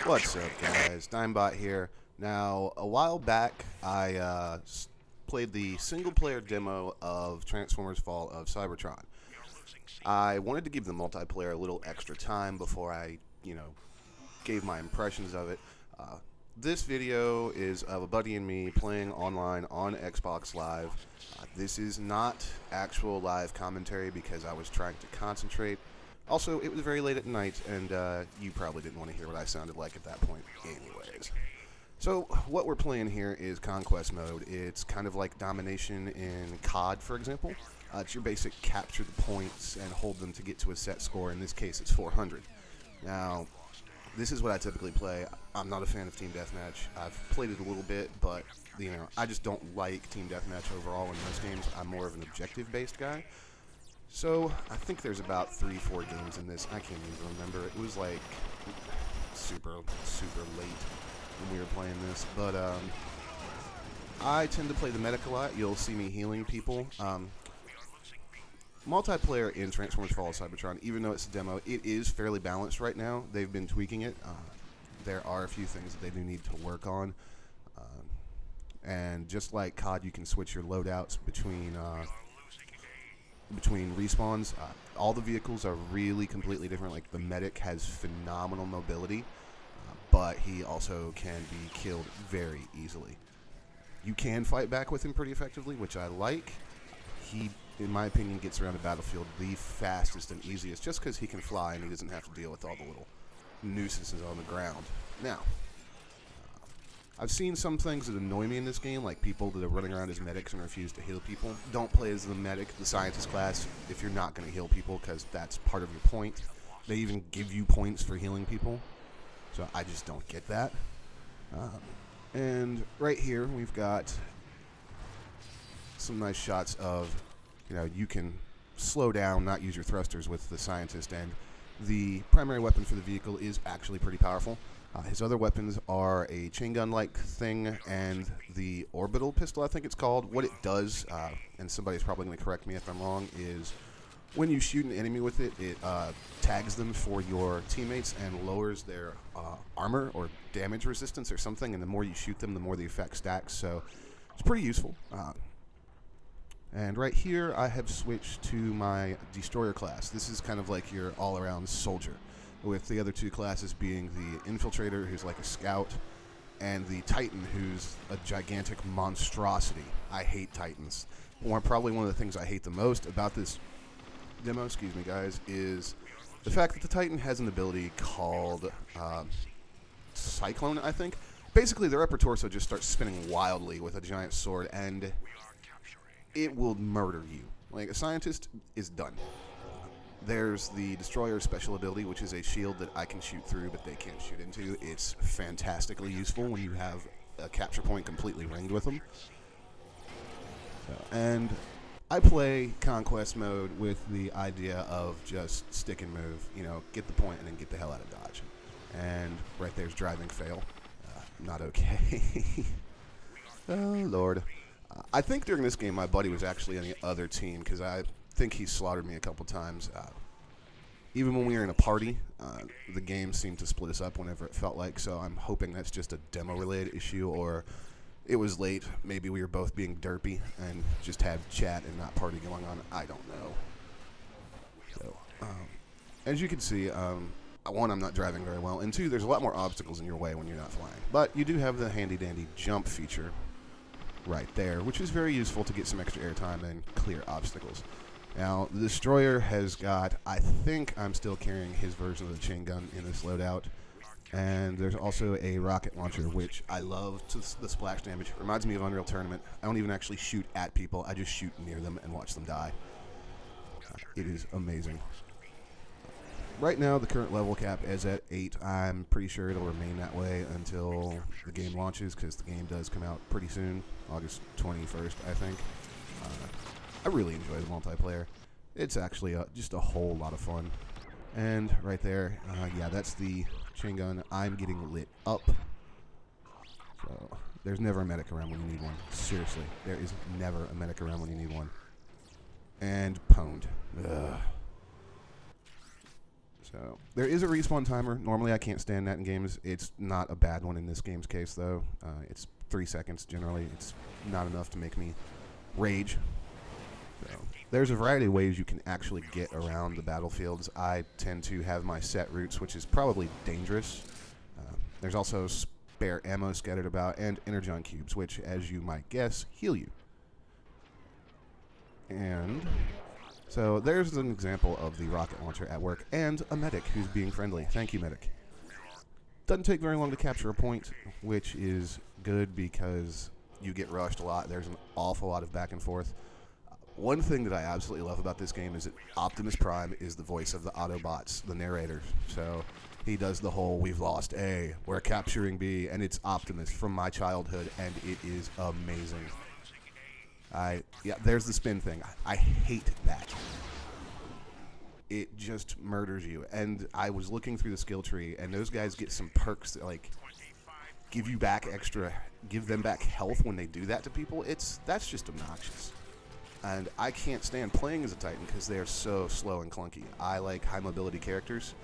What's up, guys? Dimebot here. Now, a while back, I played the single-player demo of Transformers: Fall of Cybertron. I wanted to give the multiplayer a little extra time before I, gave my impressions of it. This video is of a buddy and me playing online on Xbox Live. This is not actual live commentary because I was trying to concentrate. Also, it was very late at night, and you probably didn't want to hear what I sounded like at that point anyways. So, what we're playing here is Conquest Mode. It's kind of like Domination in COD, for example. It's your basic capture the points and hold them to get to a set score. In this case, it's 400. Now, this is what I typically play. I'm not a fan of Team Deathmatch. I've played it a little bit, but, I just don't like Team Deathmatch overall in most games. I'm more of an objective-based guy. So, I think there's about 3-4 games in this. I can't even remember. It was like super late when we were playing this. But I tend to play the medic a lot. You'll see me healing people. Multiplayer in Transformers: Fall of Cybertron, even though it's a demo, it is fairly balanced right now. They've been tweaking it. There are a few things that they do need to work on. And just like COD, you can switch your loadouts between respawns. All the vehicles are really completely different. Like the medic has phenomenal mobility, but he also can be killed very easily. You can fight back with him pretty effectively, which I like. He, in my opinion, gets around the battlefield the fastest and easiest just because he can fly and he doesn't have to deal with all the little nuisances on the ground. Now, I've seen some things that annoy me in this game, like people that are running around as medics and refuse to heal people. Don't play as the medic, the scientist class, if you're not going to heal people, because that's part of your point. They even give you points for healing people, so I just don't get that. And right here, we've got some nice shots of, you can slow down, not use your thrusters with the scientist, and the primary weapon for the vehicle is actually pretty powerful. His other weapons are a chain gun-like thing and the orbital pistol, I think it's called. What it does, and somebody's probably going to correct me if I'm wrong, is when you shoot an enemy with it, it tags them for your teammates and lowers their armor or damage resistance or something, and the more you shoot them, the more the effect stacks, so it's pretty useful. And right here, I have switched to my Destroyer class. This is kind of like your all-around soldier, with the other two classes being the Infiltrator, who's like a scout, and the Titan, who's a gigantic monstrosity. I hate Titans. Probably one of the things I hate the most about this demo, excuse me guys, is the fact that the Titan has an ability called Cyclone, I think. Basically, their upper torso just starts spinning wildly with a giant sword, and it will murder you. Like, a scientist is done. There's the Destroyer special ability, which is a shield that I can shoot through, but they can't shoot into. It's fantastically useful when you have a capture point completely ringed with them. And I play Conquest Mode with the idea of just stick and move, get the point and then get the hell out of Dodge. And right there's driving fail. Not okay. Oh, Lord. I think during this game my buddy was actually on the other team because I think he slaughtered me a couple times. Even when we were in a party, the game seemed to split us up whenever it felt like, so I'm hoping that's just a demo-related issue, or it was late, maybe we were both being derpy and just had chat and not party going on. I don't know. So, as you can see, one, I'm not driving very well, and two, there's a lot more obstacles in your way when you're not flying. But you do have the handy-dandy jump feature right there, which is very useful to get some extra airtime and clear obstacles. Now, the Destroyer has got, I think I'm still carrying his version of the chain gun in this loadout, and there's also a rocket launcher, which I love the splash damage. It reminds me of Unreal Tournament. I don't even actually shoot at people, I just shoot near them and watch them die. It is amazing. Right now, the current level cap is at 8. I'm pretty sure it'll remain that way until the game launches, because the game does come out pretty soon, August 21st, I think. I really enjoy the multiplayer. It's actually just a whole lot of fun. And right there, yeah, that's the chain gun. I'm getting lit up. So there's never a medic around when you need one. Seriously, there is never a medic around when you need one. And pwned. Ugh. So there is a respawn timer. Normally I can't stand that in games. It's not a bad one in this game's case, though. It's 3 seconds generally. It's not enough to make me rage. So there's a variety of ways you can actually get around the battlefields. I tend to have my set routes, which is probably dangerous. There's also spare ammo scattered about, and energon cubes, which, as you might guess, heal you. And so there's an example of the rocket launcher at work, and a medic who's being friendly. Thank you, medic. Doesn't take very long to capture a point, which is good because you get rushed a lot. There's an awful lot of back and forth. One thing that I absolutely love about this game is that Optimus Prime is the voice of the Autobots, the narrator. So he does the whole, we've lost A, we're capturing B, and it's Optimus from my childhood, and it is amazing. Yeah, there's the spin thing. I hate that. It just murders you. And I was looking through the skill tree, and those guys get some perks that, like, give them back health when they do that to people. That's just obnoxious. And I can't stand playing as a Titan because they are so slow and clunky. I like high mobility characters,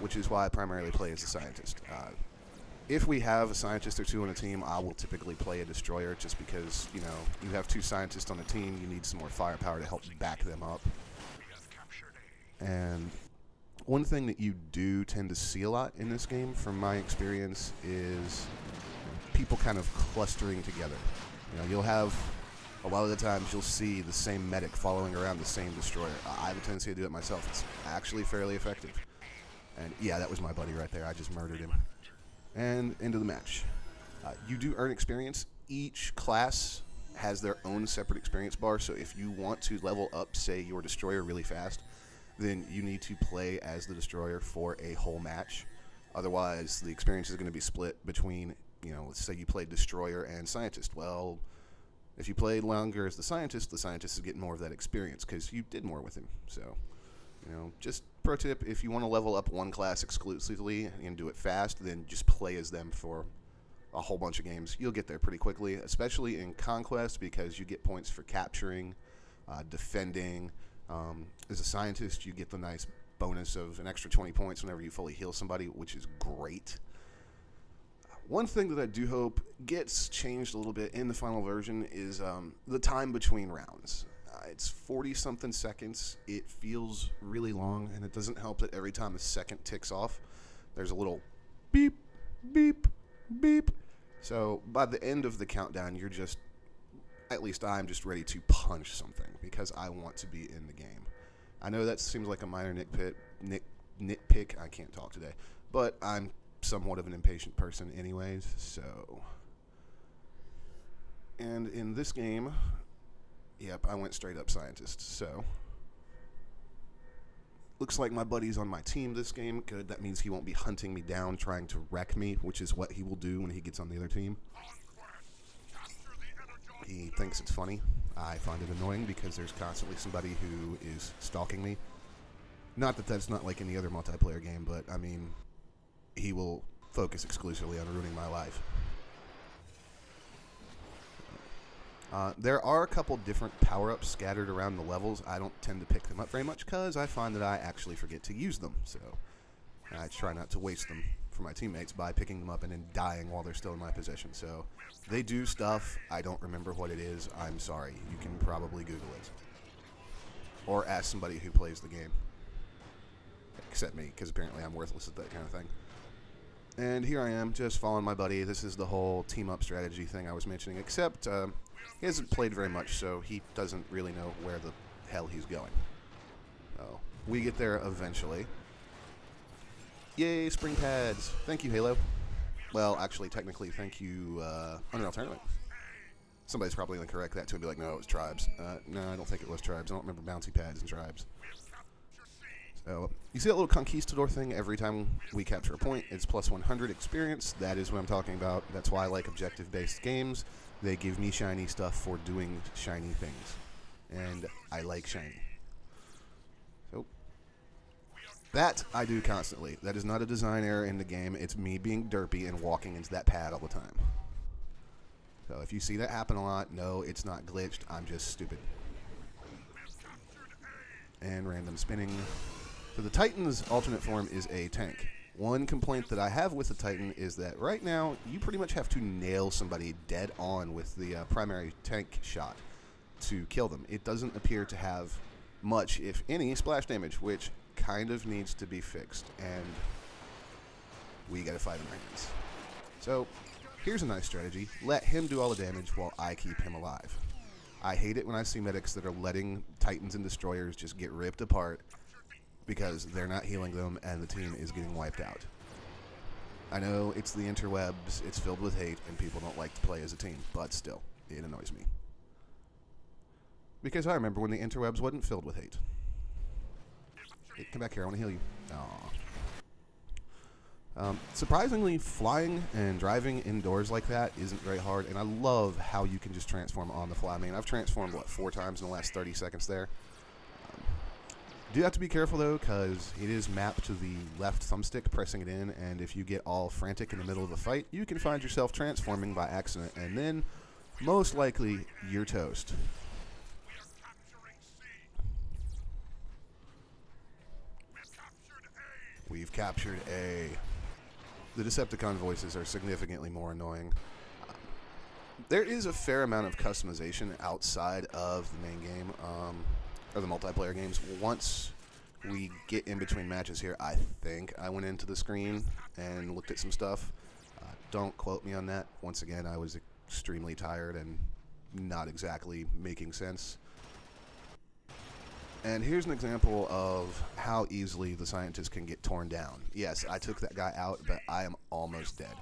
which is why I primarily play as a scientist. If we have a scientist or two on a team, I will typically play a destroyer just because, you know, you have 2 scientists on a team, you need some more firepower to help back them up. And one thing that you do tend to see a lot in this game, from my experience, is people kind of clustering together. You know, you'll have, a lot of the times, you'll see the same medic following around the same destroyer. I have a tendency to do it myself. It's actually fairly effective. And yeah, that was my buddy right there. I just murdered him. And into the match. You do earn experience. Each class has their own separate experience bar, so if you want to level up, say, your destroyer really fast, then you need to play as the destroyer for a whole match. Otherwise, the experience is going to be split between, you know, let's say you played destroyer and scientist. Well, if you played longer as the scientist is getting more of that experience because you did more with him. So, you know, just pro tip, if you want to level up one class exclusively and do it fast, then just play as them for a whole bunch of games. You'll get there pretty quickly, especially in Conquest, because you get points for capturing, defending. As a scientist, you get the nice bonus of an extra 20 points whenever you fully heal somebody, which is great. One thing that I do hope gets changed a little bit in the final version is the time between rounds. It's 40-something seconds. It feels really long, and it doesn't help that every time a second ticks off, there's a little beep, beep, beep. So by the end of the countdown, you're just, at least I'm just ready to punch something because I want to be in the game. I know that seems like a minor nitpick. I can't talk today, but I'm somewhat of an impatient person anyways, so. And in this game, yep, I went straight up scientist, so. Looks like my buddy's on my team this game. Good, that means he won't be hunting me down trying to wreck me, which is what he will do when he gets on the other team. He thinks it's funny. I find it annoying because there's constantly somebody who is stalking me. Not that that's not like any other multiplayer game, but I mean, he will focus exclusively on ruining my life. There are a couple different power-ups scattered around the levels. I don't tend to pick them up very much because I find that I actually forget to use them. So I try not to waste them for my teammates by picking them up and then dying while they're still in my possession. So they do stuff. I don't remember what it is. I'm sorry. You can probably Google it. Or ask somebody who plays the game. Except me, because apparently I'm worthless at that kind of thing. And here I am, just following my buddy. This is the whole team-up strategy thing I was mentioning, except he hasn't played very much, so he doesn't really know where the hell he's going. So we get there eventually. Yay, spring pads. Thank you, Halo. Well, actually, technically, thank you, Unreal Tournament. Somebody's probably going to correct that too and be like, no, it was Tribes. No, I don't think it was Tribes. I don't remember bouncy pads and Tribes. So, you see that little conquistador thing every time we capture a point? It's plus 100 experience. That is what I'm talking about. That's why I like objective-based games. They give me shiny stuff for doing shiny things. And I like shiny. So, that I do constantly. That is not a design error in the game. It's me being derpy and walking into that pad all the time. So if you see that happen a lot, no, it's not glitched. I'm just stupid. And random spinning. So the Titan's alternate form is a tank. One complaint that I have with the Titan is that right now you pretty much have to nail somebody dead on with the primary tank shot to kill them. It doesn't appear to have much, if any, splash damage, which kind of needs to be fixed, and we gotta fight him right now. So here's a nice strategy. Let him do all the damage while I keep him alive. I hate it when I see medics that are letting Titans and Destroyers just get ripped apart because they're not healing them and the team is getting wiped out. I know it's the interwebs, it's filled with hate, and people don't like to play as a team, but still, it annoys me. Because I remember when the interwebs wasn't filled with hate. Hey, come back here, I want to heal you. Aww. Surprisingly, flying and driving indoors like that isn't very hard, and I love how you can just transform on the fly. I mean, I've transformed, what, 4 times in the last 30 seconds there. Do have to be careful, though, because it is mapped to the left thumbstick, pressing it in, and if you get all frantic in the middle of a fight, you can find yourself transforming by accident, and then, most likely, you're toast. We've captured A. The Decepticon voices are significantly more annoying. There is a fair amount of customization outside of the main game, or the multiplayer games. Once we get in between matches here, I think I went into the screen and looked at some stuff. Don't quote me on that. Once again, I was extremely tired and not exactly making sense. And here's an example of how easily the scientist can get torn down. Yes, I took that guy out, but I am almost dead.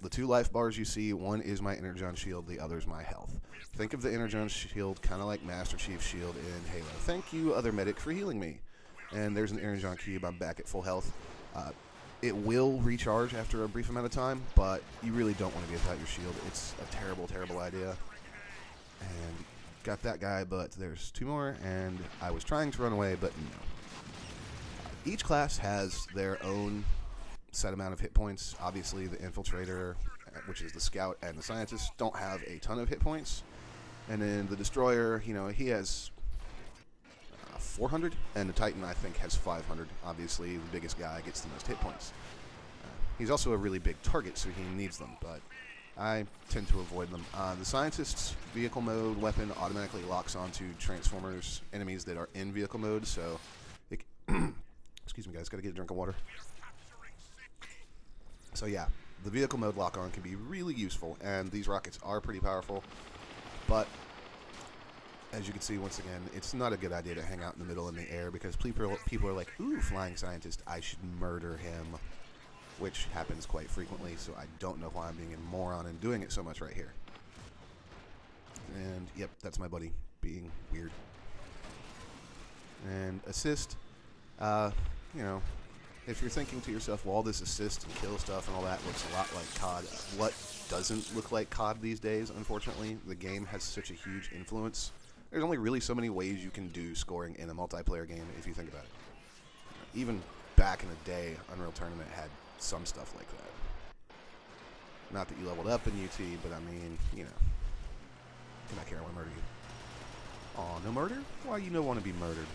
The 2 life bars you see, one is my Energon shield, the other is my health. Think of the Energon shield kind of like Master Chief's shield in Halo. Thank you, other medic, for healing me. And there's an Energon cube, I'm back at full health. It will recharge after a brief amount of time, but you really don't want to be without your shield. It's a terrible, terrible idea. And got that guy, but there's 2 more, and I was trying to run away, but no. Each class has their own set amount of hit points. Obviously, the Infiltrator, which is the Scout, and the Scientist don't have a ton of hit points. And then the Destroyer, you know, he has 400, and the Titan, I think, has 500. Obviously, the biggest guy gets the most hit points. He's also a really big target, so he needs them, but I tend to avoid them. The Scientist's vehicle mode weapon automatically locks onto Transformers enemies that are in vehicle mode, so it excuse me, guys, gotta get a drink of water. So yeah, the vehicle mode lock-on can be really useful, and these rockets are pretty powerful, but as you can see, once again, it's not a good idea to hang out in the middle in the air, because people are like, ooh, flying scientist, I should murder him, which happens quite frequently, so I don't know why I'm being a moron and doing it so much right here. And, yep, that's my buddy being weird. And assist, you know, if you're thinking to yourself, well, all this assist and kill stuff and all that looks a lot like COD, what doesn't look like COD these days, unfortunately? The game has such a huge influence. There's only really so many ways you can do scoring in a multiplayer game if you think about it. Even back in the day, Unreal Tournament had some stuff like that. Not that you leveled up in UT, but I mean, you know. Come back here, I want to murder you. Aw, no murder? Why you don't want to be murdered?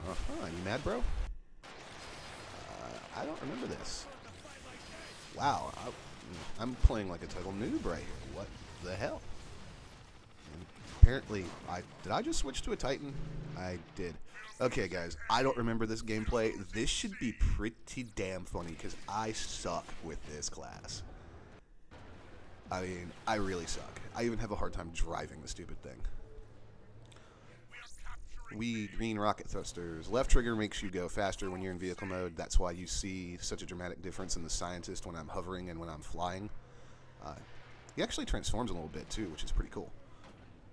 You mad, bro? I don't remember this. Wow, I'm playing like a total noob right here. What the hell? And apparently, did I just switch to a Titan? I did. Okay, guys, I don't remember this gameplay. This should be pretty damn funny, because I suck with this class. I mean, I really suck. I even have a hard time driving the stupid thing. Green rocket thrusters. Left trigger makes you go faster when you're in vehicle mode. That's why you see such a dramatic difference in the Scientist when I'm hovering and when I'm flying. He actually transforms a little bit too, which is pretty cool.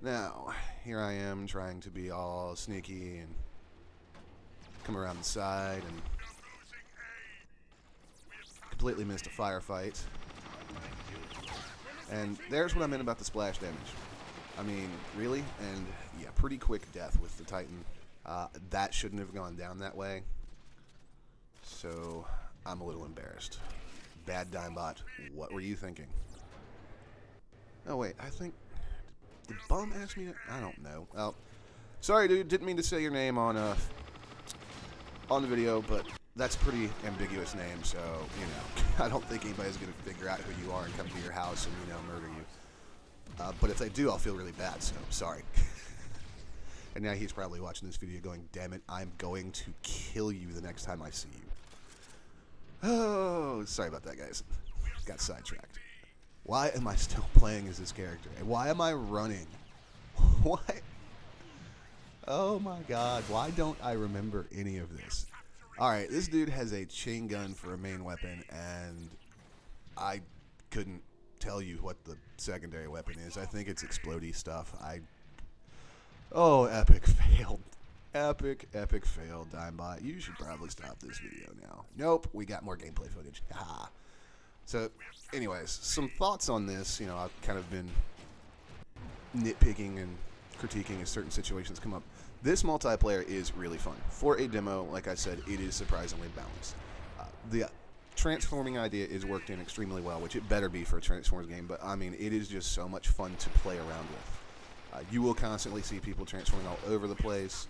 Now, here I am trying to be all sneaky and come around the side and completely missed a firefight. And there's what I meant about the splash damage. I mean, really? And yeah, pretty quick death with the Titan. That shouldn't have gone down that way. So, I'm a little embarrassed. Bad Dimebot, what were you thinking? Oh wait, I think... Did Bum ask me to... I don't know. Well, Sorry, dude. Didn't mean to say your name on the video, but that's a pretty ambiguous name, so, you know, I don't think anybody's going to figure out who you are and come to your house and, you know, murder you. But if they do, I'll feel really bad, so sorry. And now he's probably watching this video going, damn it, I'm going to kill you the next time I see you. Oh, sorry about that, guys. Got sidetracked. Why am I still playing as this character? And why am I running? Why? Oh my god, why don't I remember any of this? Alright, this dude has a chain gun for a main weapon, and I couldn't tell you what the secondary weapon is. I think it's explodey stuff. Oh, epic fail. Epic fail, Dimebot. You should probably stop this video now. Nope, we got more gameplay footage. Haha. So, anyways, some thoughts on this. You know, I've kind of been nitpicking and critiquing as certain situations come up. This multiplayer is really fun. For a demo, like I said, it is surprisingly balanced. The transforming idea is worked in extremely well, which it better be for a Transformers game, but I mean, it is just so much fun to play around with. You will constantly see people transforming all over the place,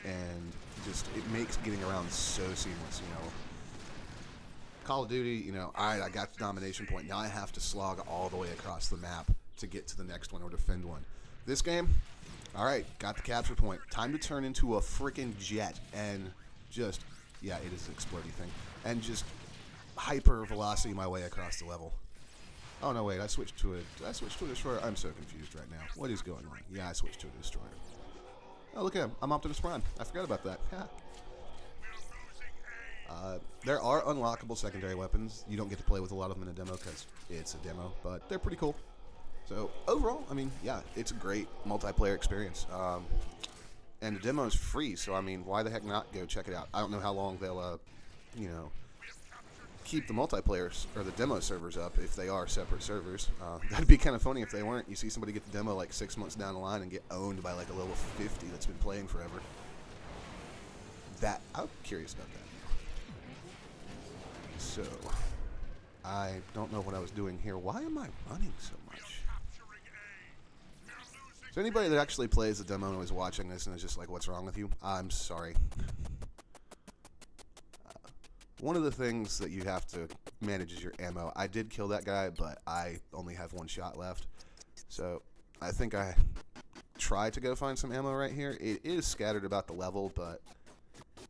and just, it makes getting around so seamless, you know. Call of Duty, you know, I got the domination point. Now I have to slog all the way across the map to get to the next one or defend one. This game, alright, got the capture point. Time to turn into a freaking jet and just, yeah, it is an exploding thing, and just hyper velocity my way across the level. Oh no, wait, I switched to a destroyer? I'm so confused right now. What is going on? Yeah, I switched to a destroyer. Oh, look at him. I'm Optimus Prime. I forgot about that. There are unlockable secondary weapons. You don't get to play with a lot of them in a demo because it's a demo, but they're pretty cool. So, overall, I mean, yeah, it's a great multiplayer experience. And the demo is free, so, I mean, why the heck not go check it out? I don't know how long they'll, you know, keep the multiplayer or the demo servers up if they are separate servers. That'd be kind of funny if they weren't. You see somebody get the demo like 6 months down the line and get owned by like a level 50 that's been playing forever. I'm curious about that. So, I don't know what I was doing here. Why am I running so much? So anybody that actually plays the demo and is watching this and is just like, what's wrong with you? I'm sorry. One of the things that you have to manage is your ammo. I did kill that guy, but I only have one shot left. So I think I tried to go find some ammo right here. It is scattered about the level, but,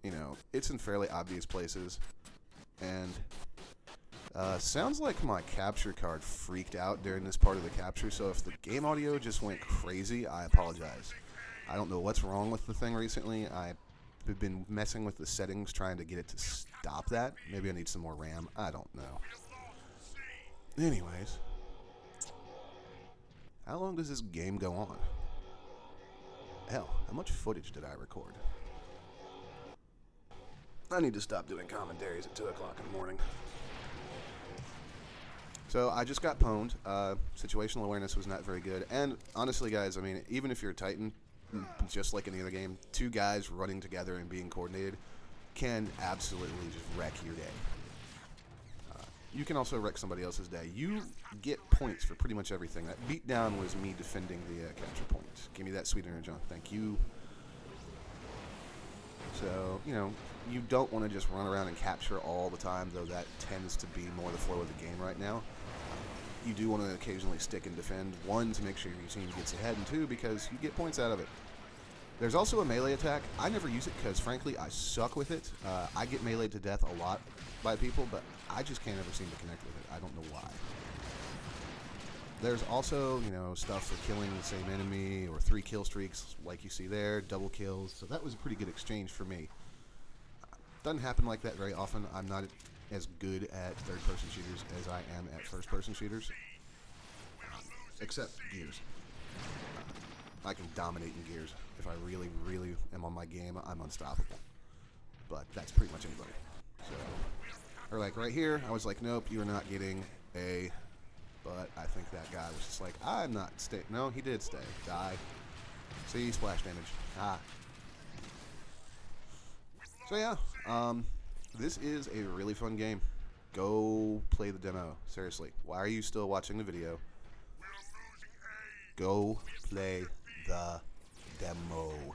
you know, it's in fairly obvious places. And sounds like my capture card freaked out during this part of the capture, so if the game audio just went crazy, I apologize. I don't know what's wrong with the thing recently. I've been messing with the settings trying to get it to stop that. Maybe I need some more RAM. I don't know. Anyways. How long does this game go on? Hell, how much footage did I record? I need to stop doing commentaries at 2 o'clock in the morning. So, I just got pwned. Situational awareness was not very good. And, honestly, guys, I mean, even if you're a Titan, just like any other game, two guys running together and being coordinated can absolutely just wreck your day. You can also wreck somebody else's day. You get points for pretty much everything. That beatdown was me defending the capture point. Give me that sweet energy, thank you. So, you know, you don't want to just run around and capture all the time, though that tends to be more the flow of the game right now. You do want to occasionally stick and defend. One, to make sure your team gets ahead, and two, because you get points out of it. There's also a melee attack. I never use it because, frankly, I suck with it. I get meleeed to death a lot by people, but I just can't ever seem to connect with it. I don't know why. There's also, you know, stuff for killing the same enemy, or 3 kill streaks like you see there, double kills. So that was a pretty good exchange for me. Doesn't happen like that very often. I'm not as good at third-person shooters as I am at first-person shooters. Except Gears. I can dominate in Gears. If I really, really am on my game, I'm unstoppable. But that's pretty much anybody. So, or like right here, I was like, nope, you're not getting a... But I think that guy was just like, I'm not staying. No, he did stay. Die. See, splash damage. Ah. So yeah, this is a really fun game. Go play the demo. Seriously, why are you still watching the video? Go play the demo.